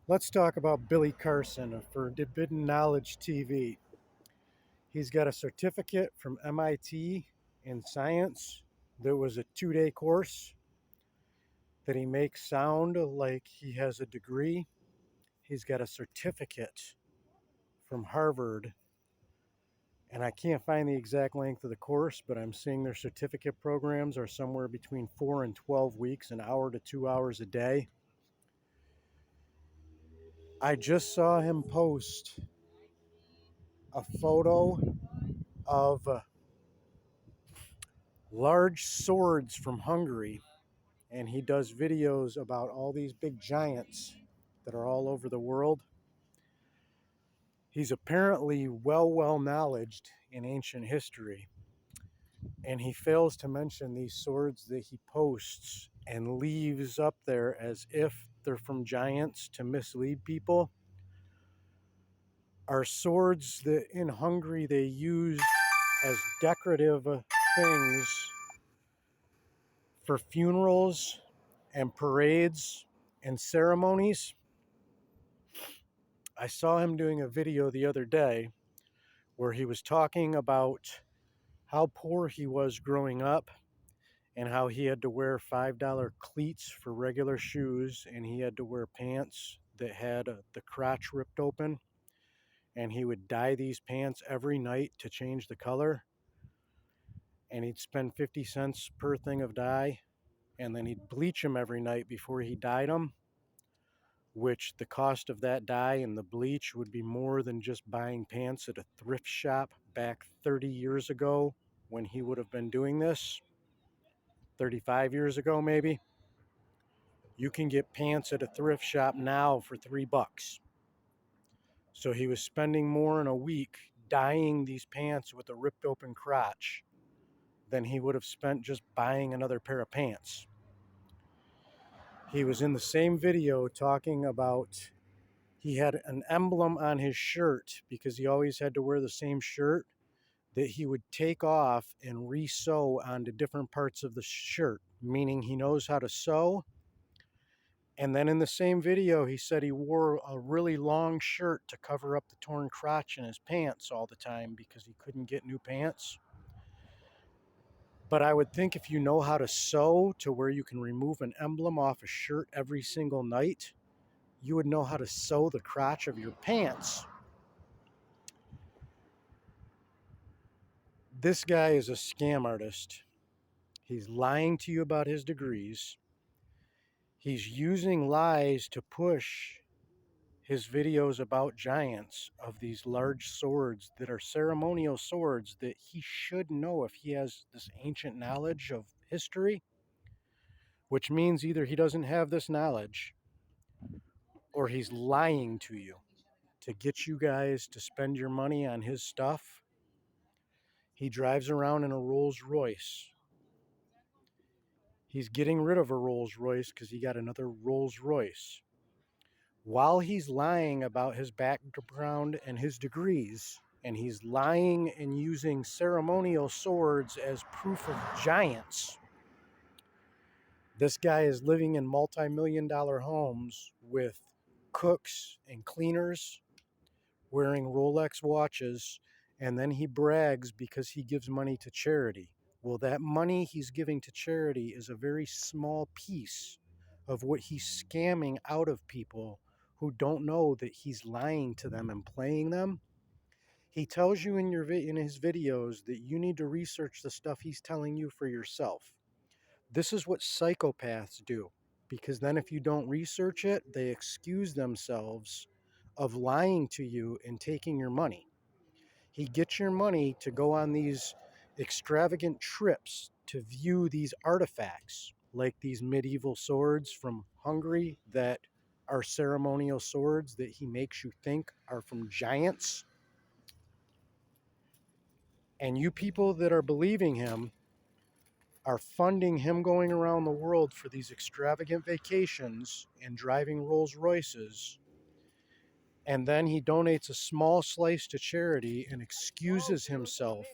Let's talk about Billy Carson for Forbidden Knowledge TV. He's got a certificate from MIT in science that was a 2-day course that he makes sound like he has a degree. He's got a certificate from Harvard, and I can't find the exact length of the course, but I'm seeing their certificate programs are somewhere between 4 and 12 weeks, an hour to 2 hours a day. I just saw him post a photo of large swords from Hungary, and he does videos about all these big giants that are all over the world. He's apparently well knowledged in ancient history, and he fails to mention these swords that he posts and leaves up there as if they're from giants to mislead people are swords that in Hungary they use as decorative things for funerals and parades and ceremonies. I saw him doing a video the other day where he was talking about how poor he was growing up and how he had to wear $5 cleats for regular shoes, and he had to wear pants that had the crotch ripped open, and he would dye these pants every night to change the color, and he'd spend 50 cents per thing of dye, and then he'd bleach them every night before he dyed them, which the cost of that dye and the bleach would be more than just buying pants at a thrift shop back 30 years ago when he would have been doing this, 35 years ago maybe. You can get pants at a thrift shop now for $3. So he was spending more in a week dyeing these pants with a ripped open crotch than he would have spent just buying another pair of pants. He was in the same video talking about he had an emblem on his shirt because he always had to wear the same shirt that he would take off and re-sew onto different parts of the shirt, meaning he knows how to sew. And then in the same video, he said he wore a really long shirt to cover up the torn crotch in his pants all the time because he couldn't get new pants. But I would think if you know how to sew to where you can remove an emblem off a shirt every single night, you would know how to sew the crotch of your pants. This guy is a scam artist. He's lying to you about his degrees. He's using lies to push his videos about giants of these large swords that are ceremonial swords that he should know if he has this ancient knowledge of history, which means either he doesn't have this knowledge or he's lying to you to get you guys to spend your money on his stuff. He drives around in a Rolls Royce. He's getting rid of a Rolls Royce because he got another Rolls Royce. While he's lying about his background and his degrees, and he's lying and using ceremonial swords as proof of giants, this guy is living in multi-million-dollar homes with cooks and cleaners, wearing Rolex watches, and then he brags because he gives money to charity. Well, that money he's giving to charity is a very small piece of what he's scamming out of people who don't know that he's lying to them and playing them. He tells you in his videos that you need to research the stuff he's telling you for yourself. This is what psychopaths do, because then if you don't research it, they excuse themselves of lying to you and taking your money. He gets your money to go on these extravagant trips to view these artifacts, like these medieval swords from Hungary that are ceremonial swords that he makes you think are from giants. And you people that are believing him are funding him going around the world for these extravagant vacations and driving Rolls Royces. And then he donates a small slice to charity and excuses himself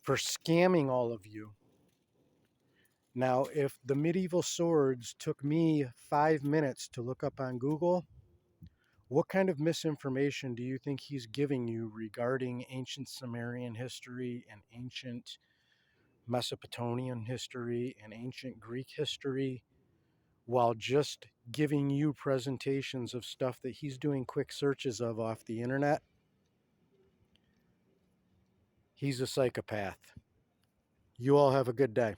for scamming all of you. Now, if the medieval swords took me 5 minutes to look up on Google, what kind of misinformation do you think he's giving you regarding ancient Sumerian history and ancient Mesopotamian history and ancient Greek history, while just giving you presentations of stuff that he's doing quick searches of off the internet? He's a psychopath. You all have a good day.